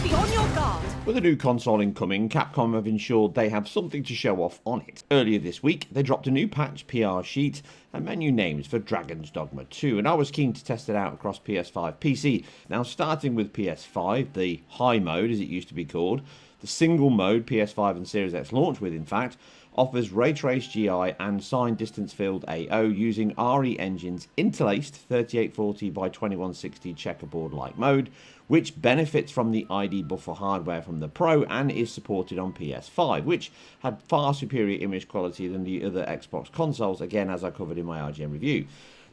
Be on your guard. With a new console incoming, Capcom have ensured they have something to show off on it. Earlier this week, they dropped a new patch, PR sheet, and menu names for Dragons Dogma 2, and I was keen to test it out across PS5, PC. Now, starting with PS5, the high mode, as it used to be called, the single mode PS5 and Series X launched with, in fact, offers Ray Trace GI and Signed Distance Field AO using RE Engine's interlaced 3840 by 2160 checkerboard-like mode, which benefits from the ID buffer hardware from the Pro and is supported on PS5, which had far superior image quality than the other Xbox consoles, again as I covered in my IGN review.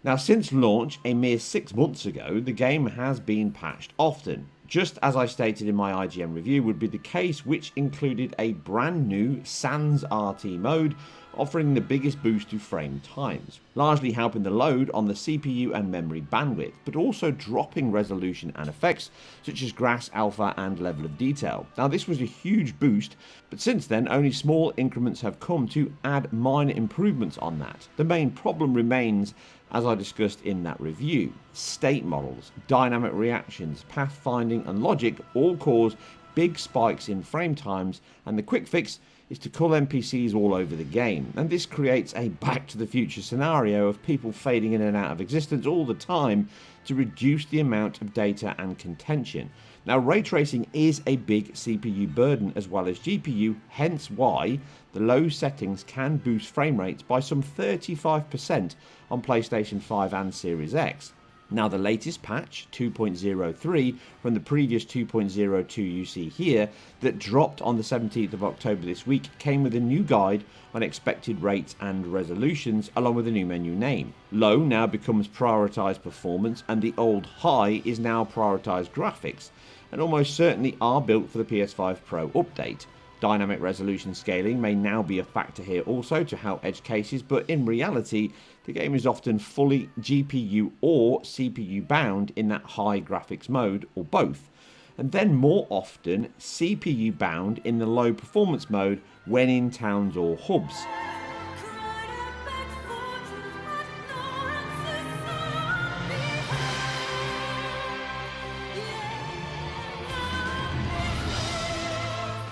Now, since launch, a mere 6 months ago, the game has been patched often, just as I stated in my IGN review would be the case, which included a brand new Sans RT mode, offering the biggest boost to frame times, largely helping the load on the CPU and memory bandwidth, but also dropping resolution and effects such as grass, alpha and level of detail. Now, this was a huge boost, but since then only small increments have come to add minor improvements on that. The main problem remains, as I discussed in that review. State models, dynamic reactions, pathfinding and logic all cause big spikes in frame times, and the quick fix is to cull NPCs all over the game, and this creates a Back to the Future scenario of people fading in and out of existence all the time to reduce the amount of data and contention. Now, ray tracing is a big CPU burden as well as GPU, hence why the low settings can boost frame rates by some 35% on PlayStation 5 and Series X. Now, the latest patch, 2.03, from the previous 2.02 you see here, that dropped on the 17th of October this week, came with a new guide on expected rates and resolutions, along with a new menu name. Low now becomes prioritized performance, and the old high is now prioritized graphics, and almost certainly are built for the PS5 Pro update. Dynamic resolution scaling may now be a factor here also to help edge cases, but in reality, the game is often fully GPU or CPU bound in that high graphics mode, or both, and then more often CPU bound in the low performance mode when in towns or hubs.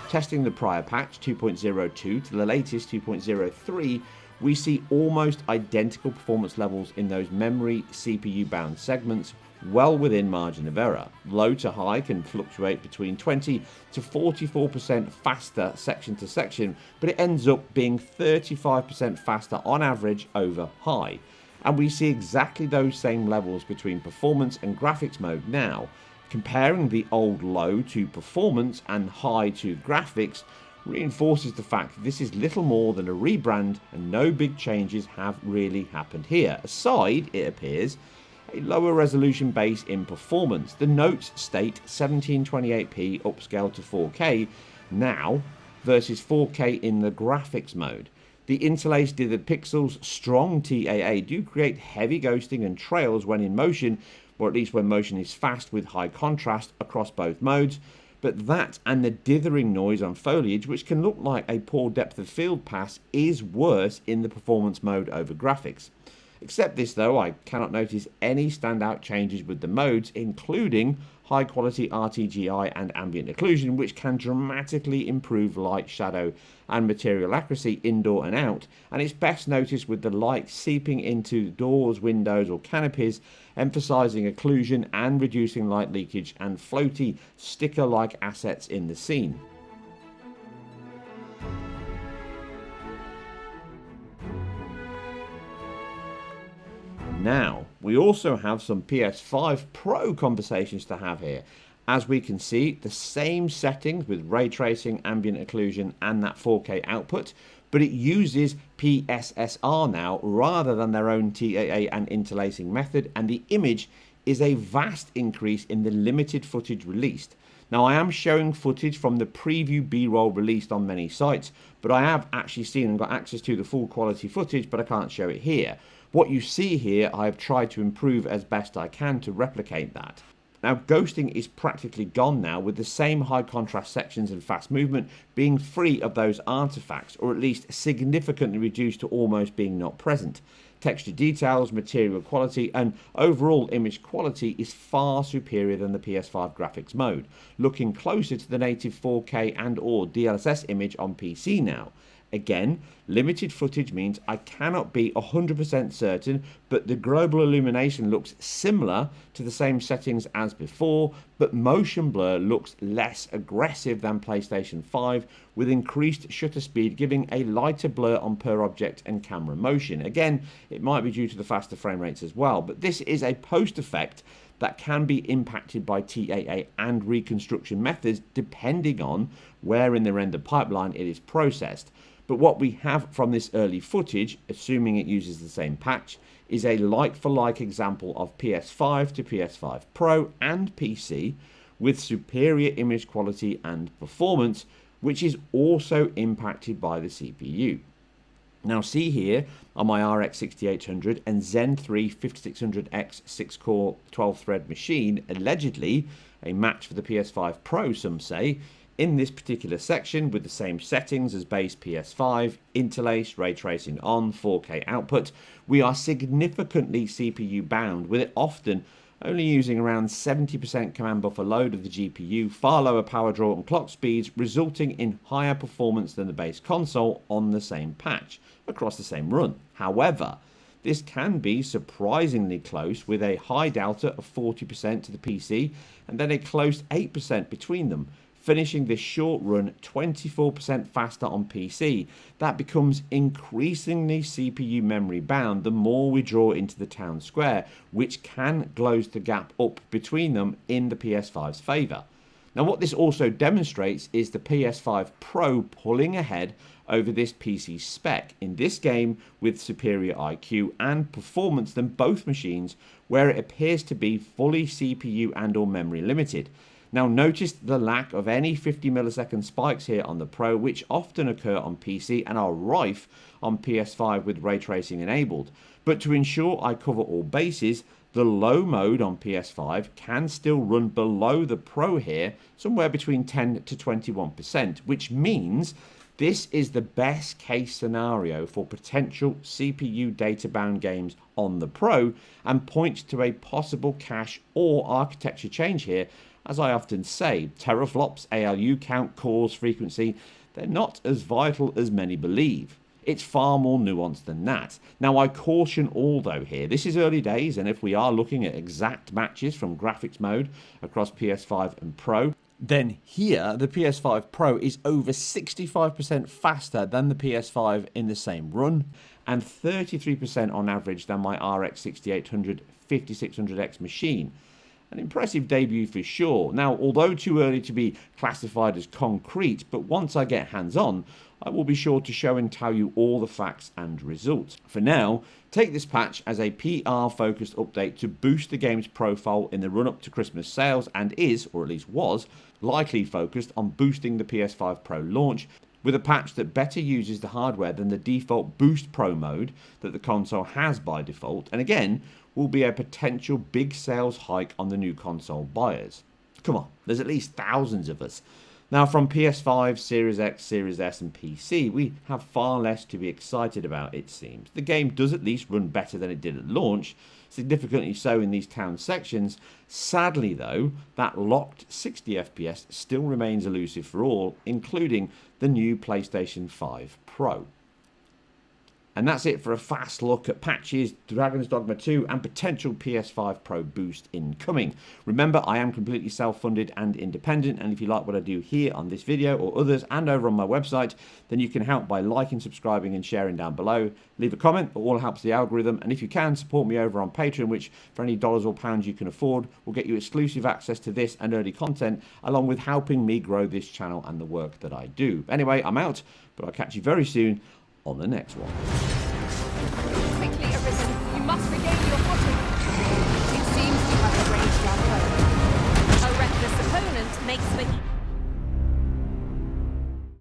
Testing the prior patch 2.02 to the latest 2.03, we see almost identical performance levels in those memory CPU bound segments, well within margin of error. Low to high can fluctuate between 20 to 44% faster section to section, but it ends up being 35% faster on average over high. And we see exactly those same levels between performance and graphics mode now. Comparing the old low to performance and high to graphics reinforces the fact that this is little more than a rebrand and no big changes have really happened here, aside, it appears, a lower resolution base in performance. The notes state 1728p upscale to 4K now versus 4K in the graphics mode. The interlaced dithered pixels strong TAA do create heavy ghosting and trails when in motion, or at least when motion is fast with high contrast across both modes, but that and the dithering noise on foliage, which can look like a poor depth of field pass, is worse in the performance mode over graphics. Except this though, I cannot notice any standout changes with the modes, including high quality RTGI and ambient occlusion, which can dramatically improve light, shadow and material accuracy indoor and out, and it's best noticed with the light seeping into doors, windows or canopies, emphasizing occlusion and reducing light leakage and floaty sticker-like assets in the scene. Now, we also have some PS5 Pro conversations to have here. As we can see, the same settings with ray tracing, ambient occlusion and that 4K output, but it uses PSSR now rather than their own TAA and interlacing method, and the image is a vast increase in the limited footage released. Now, I am showing footage from the preview B-roll released on many sites, but I have actually seen and got access to the full quality footage, but I can't show it here. What you see here, I have tried to improve as best I can to replicate that. Now, ghosting is practically gone now, with the same high contrast sections and fast movement being free of those artifacts, or at least significantly reduced to almost being not present. Texture details, material quality, and overall image quality is far superior than the PS5 graphics mode, looking closer to the native 4K and or DLSS image on PC now. Again, limited footage means I cannot be 100% certain, but the global illumination looks similar to the same settings as before, but motion blur looks less aggressive than PlayStation 5, with increased shutter speed giving a lighter blur on per object and camera motion. Again, it might be due to the faster frame rates as well, but this is a post effect that can be impacted by TAA and reconstruction methods depending on where in the render pipeline it is processed. But what we have from this early footage, assuming it uses the same patch, is a like-for-like example of PS5 to PS5 Pro and PC with superior image quality and performance, which is also impacted by the CPU. Now see here on my RX 6800 and Zen 3 5600X 6-core 12-thread machine, allegedly a match for the PS5 Pro, some say, in this particular section with the same settings as base PS5, interlaced, ray tracing on, 4K output, we are significantly CPU bound, with it often only using around 70% command buffer load of the GPU, far lower power draw and clock speeds, resulting in higher performance than the base console on the same patch, across the same run. However, this can be surprisingly close, with a high delta of 40% to the PC and then a close 8% between them, finishing this short run 24% faster on PC. That becomes increasingly CPU memory bound the more we draw into the town square, which can close the gap up between them in the PS5's favour. Now what this also demonstrates is the PS5 Pro pulling ahead over this PC spec in this game with superior IQ and performance than both machines, where it appears to be fully CPU and or memory limited. Now notice the lack of any 50 millisecond spikes here on the Pro, which often occur on PC and are rife on PS5 with ray tracing enabled. But to ensure I cover all bases, the low mode on PS5 can still run below the Pro here, somewhere between 10 to 21%, which means this is the best case scenario for potential CPU data bound games on the Pro, and points to a possible cache or architecture change here. As I often say, teraflops, ALU count, cores, frequency, they're not as vital as many believe. It's far more nuanced than that. Now I caution all though here, this is early days, and if we are looking at exact matches from graphics mode across PS5 and Pro, then here the PS5 Pro is over 65% faster than the PS5 in the same run, and 33% on average than my RX 6800 5600X machine. An impressive debut for sure. Now, although too early to be classified as concrete, but once I get hands-on, I will be sure to show and tell you all the facts and results. For now, take this patch as a PR-focused update to boost the game's profile in the run-up to Christmas sales, and is, or at least was, likely focused on boosting the PS5 Pro launch, with a patch that better uses the hardware than the default Boost Pro mode that the console has by default, and again, will be a potential big sales hike on the new console buyers. Come on, there's at least thousands of us. Now from PS5, Series X, Series S and PC, we have far less to be excited about, it seems. The game does at least run better than it did at launch, significantly so in these town sections. Sadly though, that locked 60 FPS still remains elusive for all, including the new PlayStation 5 Pro. And that's it for a fast look at patches, Dragons Dogma 2 and potential PS5 Pro boost incoming. Remember, I am completely self-funded and independent, and if you like what I do here on this video or others and over on my website, then you can help by liking, subscribing and sharing down below. Leave a comment, it all helps the algorithm, and if you can, support me over on Patreon, which for any dollars or pounds you can afford will get you exclusive access to this and early content, along with helping me grow this channel and the work that I do. Anyway, I'm out, but I'll catch you very soon on the next one.